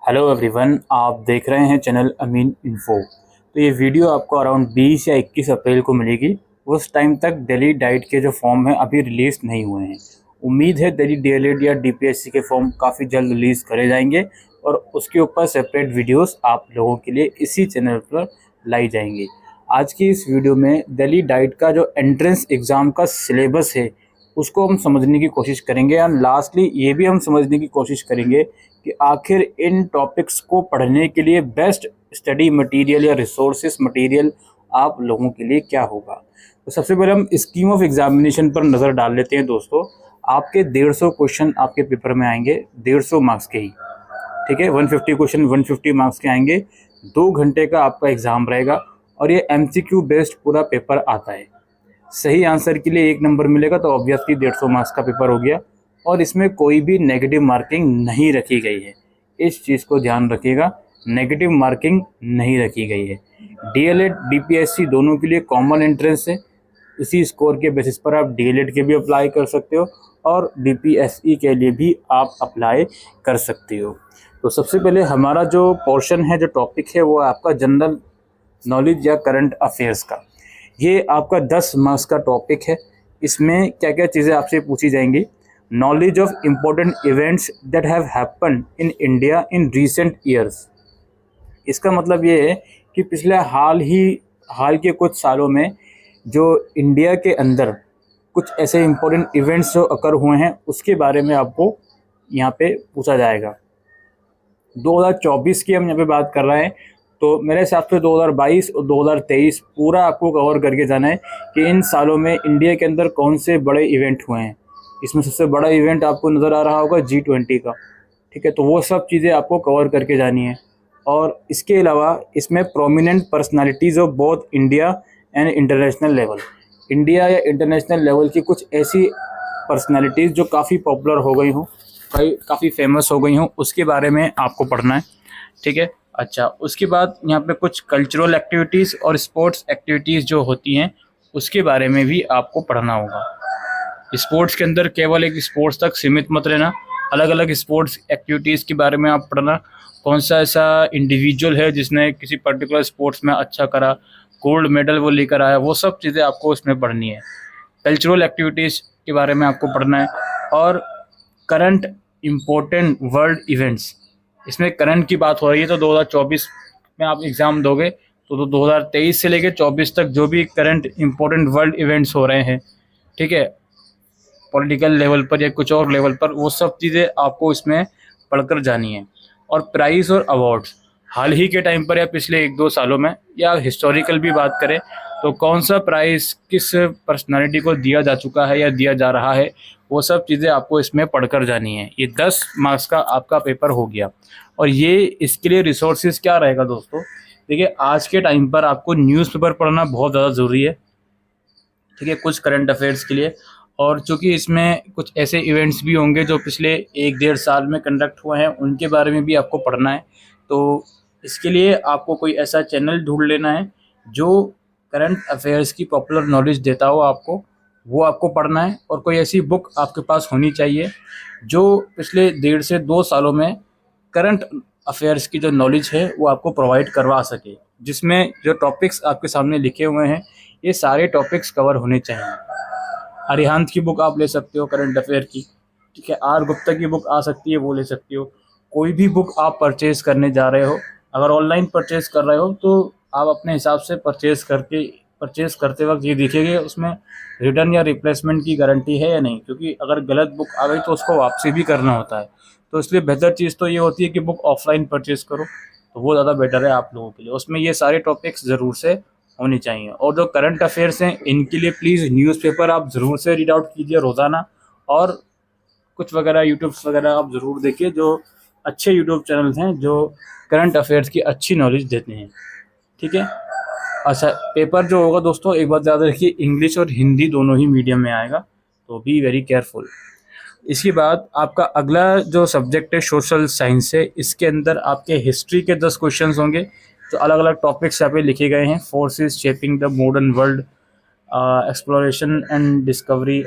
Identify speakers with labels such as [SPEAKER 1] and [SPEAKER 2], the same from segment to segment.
[SPEAKER 1] Hello everyone, आप देख रहे हैं चैनल अमीन इन्फो। तो ये वीडियो आपको अराउंड 20 या 21 अप्रैल को मिलेगी। उस टाइम तक दिल्ली डाइट के जो फॉर्म हैं अभी रिलीज़ नहीं हुए हैं। उम्मीद है दिल्ली डीएलएड या डीपीएससी के फॉर्म काफ़ी जल्द रिलीज़ करे जाएंगे और उसके ऊपर सेपरेट वीडियोस आप लोगों के लिए इसी चैनल पर लाई जाएंगी। आज की इस वीडियो में दिल्ली डाइट का जो एंट्रेंस एग्ज़ाम का सिलेबस है उसको हम समझने की कोशिश करेंगे और लास्टली ये भी हम समझने की कोशिश करेंगे कि आखिर इन टॉपिक्स को पढ़ने के लिए बेस्ट स्टडी मटेरियल या रिसोर्सेस मटेरियल आप लोगों के लिए क्या होगा। तो सबसे पहले हम स्कीम ऑफ एग्जामिनेशन पर नज़र डाल लेते हैं दोस्तों। आपके 150 क्वेश्चन आपके पेपर में आएंगे, 150 मार्क्स के ही, ठीक है। 150 क्वेश्चन 150 मार्क्स के आएंगे। 2 घंटे का आपका एग्ज़ाम रहेगा और ये MCQ बेस्ड पूरा पेपर आता है। सही आंसर के लिए 1 नंबर मिलेगा, तो ऑब्वियसली 150 मार्क्स का पेपर हो गया और इसमें कोई भी नेगेटिव मार्किंग नहीं रखी गई है। इस चीज़ को ध्यान रखिएगा, नेगेटिव मार्किंग नहीं रखी गई है। डीएलएड डीपीएससी दोनों के लिए कॉमन एंट्रेंस है। इसी स्कोर के बेसिस पर आप डीएलएड के भी अप्लाई कर सकते हो और डीपीएससी के लिए भी आप अप्लाई कर सकते हो। तो सबसे पहले हमारा जो पोर्शन है, जो टॉपिक है, वो आपका जनरल नॉलेज या करंट अफेयर्स का। ये आपका 10 मार्क्स का टॉपिक है। इसमें क्या क्या चीज़ें आपसे पूछी जाएंगी। Knowledge of important events that have happen in India in recent years. इसका मतलब ये है कि पिछले हाल के कुछ सालों में जो इंडिया के अंदर कुछ ऐसे इम्पोर्टेंट इवेंट्स जो अकर हुए हैं उसके बारे में आपको यहाँ पे पूछा जाएगा। 2024 की हम यहाँ पे बात कर रहे हैं, तो मेरे हिसाब से 2022 और 2023 पूरा आपको कवर करके जाना है कि इन सालों में इंडिया के अंदर कौन से बड़े इवेंट हुए हैं। इसमें सबसे बड़ा इवेंट आपको नज़र आ रहा होगा G20 का, ठीक है। तो वो सब चीज़ें आपको कवर करके जानी है। और इसके अलावा इसमें prominent personalities of both India and international level, India या इंटरनेशनल लेवल की कुछ ऐसी पर्सनालिटीज़ जो काफ़ी पॉपुलर हो गई हों, काफ़ी फेमस हो गई हों, उसके बारे में आपको पढ़ना है, ठीक है। अच्छा, उसके बाद यहाँ पे कुछ कल्चरल एक्टिविटीज़ और स्पोर्ट्स एक्टिविटीज़ जो होती हैं उसके बारे में भी आपको पढ़ना होगा। स्पोर्ट्स के अंदर केवल एक स्पोर्ट्स तक सीमित मत रहना, अलग अलग स्पोर्ट्स एक्टिविटीज़ के बारे में आप पढ़ना। कौन सा ऐसा इंडिविजुअल है जिसने किसी पर्टिकुलर स्पोर्ट्स में अच्छा करा, गोल्ड मेडल वो लेकर आया, वो सब चीज़ें आपको इसमें पढ़नी है। कल्चरल एक्टिविटीज़ के बारे में आपको पढ़ना है और करंट इम्पोर्टेंट वर्ल्ड इवेंट्स। इसमें करंट की बात हो रही है, तो 2024 में आप एग्ज़ाम दोगे तो 2023 से लेकर 24 तक जो भी करंट इम्पोर्टेंट वर्ल्ड इवेंट्स हो रहे हैं, ठीक है, पॉलिटिकल लेवल पर या कुछ और लेवल पर, वो सब चीज़ें आपको इसमें पढ़कर जानी है। और प्राइज़ और अवार्ड्स, हाल ही के टाइम पर या पिछले 1-2 सालों में या हिस्टोरिकल भी बात करें तो कौन सा प्राइज़ किस पर्सनालिटी को दिया जा चुका है या दिया जा रहा है, वो सब चीज़ें आपको इसमें पढ़कर जानी है। ये 10 मार्क्स का आपका पेपर हो गया। और ये इसके लिए रिसोर्सेज क्या रहेगा दोस्तों, देखिए आज के टाइम पर आपको न्यूज़पेपर पढ़ना बहुत ज़्यादा ज़रूरी है, ठीक है, कुछ करंट अफेयर्स के लिए। और चूँकि इसमें कुछ ऐसे इवेंट्स भी होंगे जो पिछले 1-1.5 साल में कंडक्ट हुए हैं, उनके बारे में भी आपको पढ़ना है। तो इसके लिए आपको कोई ऐसा चैनल ढूंढ लेना है जो करंट अफेयर्स की पॉपुलर नॉलेज देता हो आपको, वो आपको पढ़ना है। और कोई ऐसी बुक आपके पास होनी चाहिए जो पिछले 1.5 से 2 सालों में करंट अफेयर्स की जो नॉलेज है वो आपको प्रोवाइड करवा सके, जिसमें जो टॉपिक्स आपके सामने लिखे हुए हैं ये सारे टॉपिक्स कवर होने चाहिए। अरिहंत की बुक आप ले सकते हो करंट अफेयर की, ठीक है। आर गुप्ता की बुक आ सकती है, वो ले सकते हो। कोई भी बुक आप परचेज़ करने जा रहे हो, अगर ऑनलाइन परचेज़ कर रहे हो तो आप अपने हिसाब से परचेज़ करते वक्त ये देखिए उसमें रिटर्न या रिप्लेसमेंट की गारंटी है या नहीं, क्योंकि अगर गलत बुक आ गई तो उसको वापसी भी करना होता है। तो इसलिए बेहतर चीज़ तो ये होती है कि बुक ऑफलाइन परचेज़ करो, तो वो ज़्यादा बेटर है आप लोगों के लिए। उसमें ये सारे टॉपिक्स ज़रूर से होनी चाहिए। और जो करंट अफेयर्स हैं इनके लिए प्लीज़ न्यूज़पेपर आप ज़रूर से रीड आउट कीजिए रोज़ाना, और कुछ वगैरह यूट्यूब्स वगैरह आप ज़रूर देखिए, जो अच्छे यूट्यूब चैनल्स हैं जो करंट अफेयर्स की अच्छी नॉलेज देते हैं, ठीक है। अच्छा, पेपर जो होगा दोस्तों एक बात याद रखिए, इंग्लिश और हिंदी दोनों ही मीडियम में आएगा, तो बी वेरी केयरफुल। इसके बाद आपका अगला जो सब्जेक्ट है सोशल साइंस है। इसके अंदर आपके हिस्ट्री के 10 क्वेश्चंस होंगे, तो अलग अलग टॉपिक्स यहाँ पे लिखे गए हैं। Forces shaping the modern world, exploration and discovery,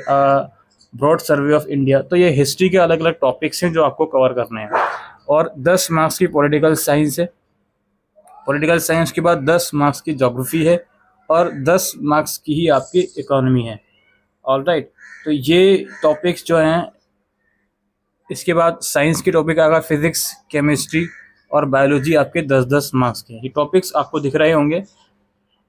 [SPEAKER 1] broad survey of India. तो ये हिस्ट्री के अलग अलग टॉपिक्स हैं जो आपको कवर करने हैं। और 10 मार्क्स की पॉलिटिकल साइंस है। पॉलिटिकल साइंस के बाद 10 मार्क्स की ज्योग्राफी है और 10 मार्क्स की ही आपकी इकोनॉमी है। ऑलराइट, तो ये टॉपिक्स जो हैं, इसके बाद साइंस के टॉपिक आएगा फिजिक्स, केमिस्ट्री और बायोलॉजी, आपके 10-10 मार्क्स के। ये टॉपिक्स आपको दिख रहे होंगे।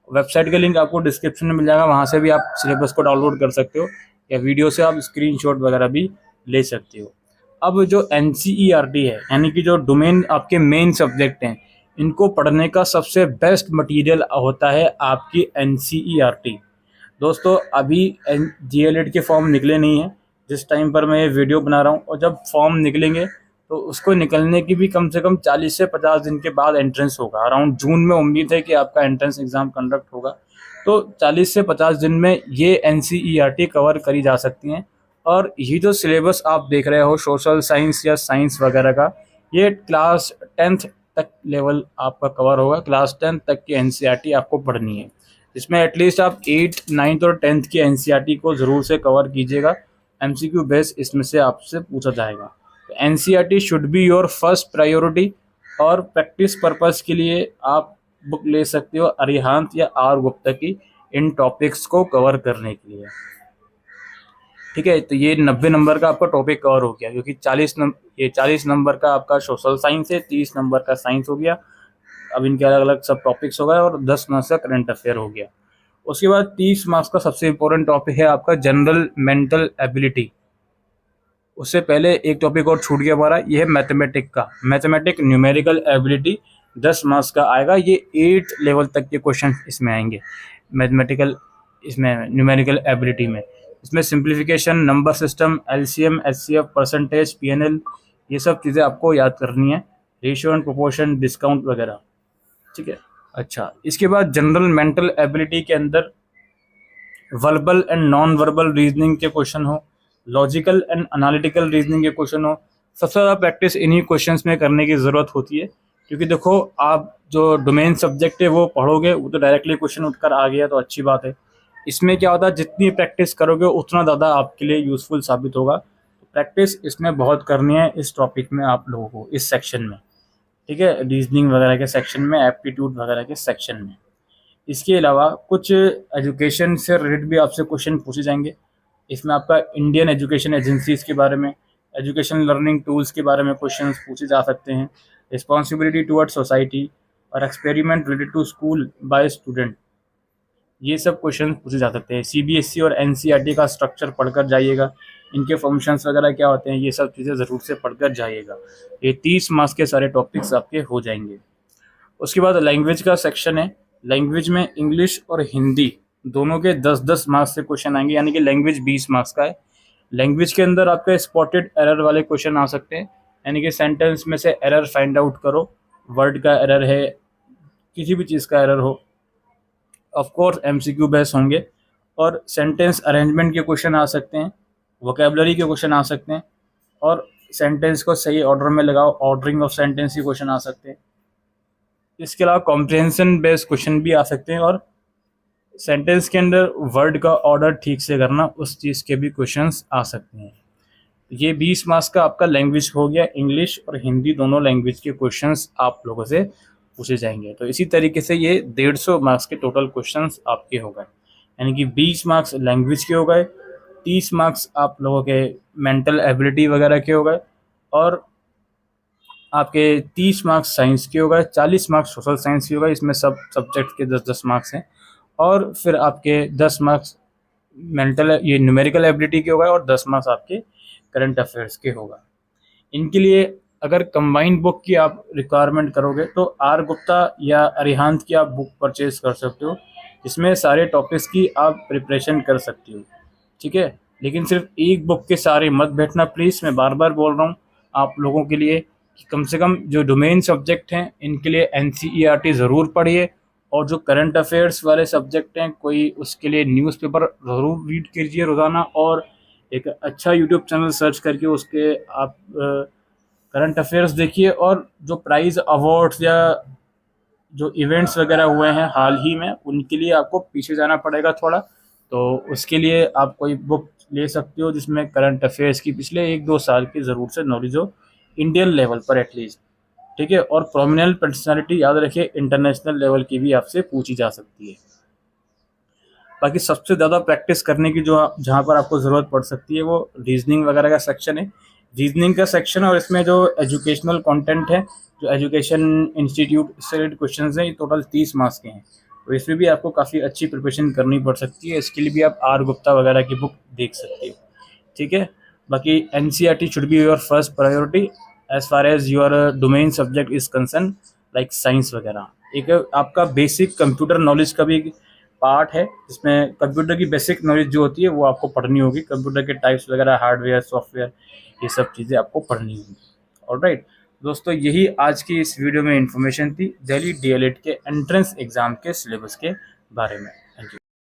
[SPEAKER 1] वेबसाइट का लिंक आपको डिस्क्रिप्शन में मिल जाएगा, वहाँ से भी आप सिलेबस को डाउनलोड कर सकते हो या वीडियो से आप स्क्रीनशॉट वगैरह भी ले सकते हो। अब जो NCERT है, यानी कि जो डोमेन आपके मेन सब्जेक्ट हैं, इनको पढ़ने का सबसे बेस्ट मटेरियल होता है आपकी NCERT। दोस्तों, अभी DLED के फॉर्म निकले नहीं हैं जिस टाइम पर मैं ये वीडियो बना रहा हूँ, और जब फॉर्म निकलेंगे तो उसको निकलने की भी कम से कम 40 से 50 दिन के बाद एंट्रेंस होगा। अराउंड जून में उम्मीद है कि आपका एंट्रेंस एग्ज़ाम कंडक्ट होगा, तो 40 से 50 दिन में ये NCERT कवर करी जा सकती हैं। और ये जो सिलेबस आप देख रहे हो सोशल साइंस या साइंस वगैरह का, ये क्लास 10th तक लेवल आपका कवर होगा। क्लास 10th तक की NCERT आपको पढ़नी है, इसमें एटलीस्ट आप 8th, 9th और 10th की NCERT को ज़रूर से कवर कीजिएगा। MCQ बेस इसमें से आपसे पूछा जाएगा। NCERT should be your first priority, और प्रैक्टिस पर्पस के लिए आप बुक ले सकते हो अरिहंत या R गुप्ता की, इन टॉपिक्स को कवर करने के लिए। ठीक है, तो ये 90 नंबर का आपका टॉपिक कवर हो गया, क्योंकि 40 नंबर का आपका सोशल साइंस है, 30 नंबर का साइंस हो गया। अब इनके अलग अलग सब टॉपिक्स हो गए, और 10 मार्क्स का करंट अफेयर हो गया। उसके बाद 30 मार्क्स का सबसे इंपॉर्टेंट टॉपिक है आपका जनरल मेंटल एबिलिटी। उससे पहले एक टॉपिक और छूट गया हमारा, ये है मैथमेटिक का। मैथमेटिक न्यूमेरिकल एबिलिटी 10 मार्क्स का आएगा। ये 8 लेवल तक के क्वेश्चन इसमें आएंगे मैथमेटिकल, इसमें न्यूमेरिकल एबिलिटी में। इसमें simplification, number system, LCM, HCF, percentage, PNL, ये सब चीज़ें आपको याद करनी है। रेशियो एंड प्रोपोर्शन, डिस्काउंट वगैरह। ठीक है, अच्छा, इसके बाद जनरल मेंटल एबिलिटी के अंदर verbal and non verbal reasoning के क्वेश्चन हो, लॉजिकल एंड एनालिटिकल रीजनिंग के क्वेश्चन हो। सबसे ज़्यादा प्रैक्टिस इन्हीं क्वेश्चंस में करने की ज़रूरत होती है, क्योंकि देखो, आप जो डोमेन सब्जेक्ट है वो पढ़ोगे, वो तो डायरेक्टली क्वेश्चन उठकर आ गया तो अच्छी बात है। इसमें क्या होता है, जितनी प्रैक्टिस करोगे उतना ज़्यादा आपके लिए यूज़फुल साबित होगा। तो प्रैक्टिस इसमें बहुत करनी है इस टॉपिक में आप लोगों को, इस सेक्शन में। ठीक है, रीजनिंग वगैरह के सेक्शन में, एप्टीट्यूड वगैरह के सेक्शन में। इसके अलावा कुछ एजुकेशन से रिलेटेड भी आपसे क्वेश्चन पूछे जाएंगे। इसमें आपका इंडियन एजुकेशन एजेंसीज के बारे में, एजुकेशन लर्निंग टूल्स के बारे में क्वेश्चन पूछे जा सकते हैं। रिस्पॉन्सिबिलिटी टुवर्ड्स सोसाइटी और experiment related to school by student, ये सब क्वेश्चन पूछे जा सकते हैं। CBSE और NCERT का स्ट्रक्चर पढ़कर जाइएगा, इनके फंक्शंस वगैरह क्या होते हैं, ये सब चीज़ें ज़रूर से पढ़कर जाइएगा। ये 30 मार्क्स के सारे टॉपिक्स आपके हो जाएंगे। उसके बाद लैंग्वेज का सेक्शन है। लैंग्वेज में इंग्लिश और हिंदी दोनों के 10-10 मार्क्स से क्वेश्चन आएंगे, यानी कि लैंग्वेज 20 मार्क्स का है। लैंग्वेज के अंदर आपके स्पॉटेड एरर वाले क्वेश्चन आ सकते हैं, यानी कि सेंटेंस में से एरर फाइंड आउट करो, वर्ड का एरर है, किसी भी चीज़ का एरर हो। ऑफ कोर्स MCQ बेस होंगे, और सेंटेंस अरेंजमेंट के क्वेश्चन आ सकते हैं, वोकेबलरी के क्वेश्चन आ सकते हैं, और सेंटेंस को सही ऑर्डर में लगाओ, ऑर्डरिंग ऑफ सेंटेंस के क्वेश्चन आ सकते हैं। इसके अलावा कॉम्प्रिहेंशन बेस्ड क्वेश्चन भी आ सकते हैं, और सेंटेंस के अंदर वर्ड का ऑर्डर ठीक से करना, उस चीज़ के भी क्वेश्चंस आ सकते हैं। ये 20 मार्क्स का आपका लैंग्वेज हो गया। इंग्लिश और हिंदी दोनों लैंग्वेज के क्वेश्चंस आप लोगों से पूछे जाएंगे। तो इसी तरीके से ये 150 मार्क्स के टोटल क्वेश्चंस आपके हो गए, यानी कि 20 मार्क्स लैंग्वेज के हो गए, 30 मार्क्स आप लोगों के मेंटल एबिलिटी वगैरह के हो गए, और आपके 30 मार्क्स साइंस के हो गए, 40 मार्क्स सोशल साइंस के हो गए। इसमें सब सब्जेक्ट के 10-10 मार्क्स हैं, और फिर आपके 10 मार्क्स मेंटल, ये न्यूमेरिकल एबिलिटी के हो गए, और 10 मार्क्स आपके करंट अफेयर्स के होगा। इनके लिए अगर कंबाइंड बुक की आप रिक्वायरमेंट करोगे तो R गुप्ता या अरिहंत की आप बुक परचेज कर सकते हो, जिसमें सारे टॉपिक्स की आप प्रिपरेशन कर सकते हो। ठीक है, लेकिन सिर्फ एक बुक के सारे मत बैठना प्लीज़। मैं बार बार बोल रहा हूँ आप लोगों के लिए कि कम से कम जो डोमेन सब्जेक्ट हैं इनके लिए NCERT ज़रूर पढ़िए, और जो करंट अफेयर्स वाले सब्जेक्ट हैं कोई, उसके लिए न्यूज़पेपर ज़रूर रीड कीजिए रोज़ाना, और एक अच्छा यूट्यूब चैनल सर्च करके उसके आप करंट अफेयर्स देखिए। और जो प्राइज़ अवार्ड्स या जो इवेंट्स वगैरह हुए हैं हाल ही में, उनके लिए आपको पीछे जाना पड़ेगा थोड़ा, तो उसके लिए आप कोई बुक ले सकते हो जिसमें करंट अफेयर्स की पिछले 1-2 साल की ज़रूर से नॉलेज हो। इंडियन लेवल पर एटलीस्ट, ठीक है। और प्रोमिनेंट पर्सनालिटी याद रखिए, इंटरनेशनल लेवल की भी आपसे पूछी जा सकती है। बाकी सबसे ज़्यादा प्रैक्टिस करने की जो जहाँ पर आपको ज़रूरत पड़ सकती है वो रीजनिंग वगैरह का सेक्शन है। रीजनिंग का सेक्शन और इसमें जो एजुकेशनल कंटेंट है, जो एजुकेशन इंस्टीट्यूट से रिलेटेड क्वेश्चन हैं, ये टोटल 30 मार्क्स के हैं। तो इसमें भी आपको काफ़ी अच्छी प्रिपरेशन करनी पड़ सकती है। इसके लिए भी आप आर गुप्ता वगैरह की बुक देख सकते हो, ठीक है। बाकी NCERT should be your first priority as far as your domain subject is concern, like science वगैरह। एक आपका बेसिक कंप्यूटर नॉलेज का भी पार्ट है, जिसमें कंप्यूटर की बेसिक नॉलेज जो होती है वो आपको पढ़नी होगी। कंप्यूटर के टाइप्स वगैरह, हार्डवेयर, सॉफ्टवेयर, ये सब चीज़ें आपको पढ़नी होगी। ऑलराइट दोस्तों, यही आज की इस वीडियो में इंफॉर्मेशन थी दिल्ली डीएलएड के एंट्रेंस एग्ज़ाम के सिलेबस के बारे में।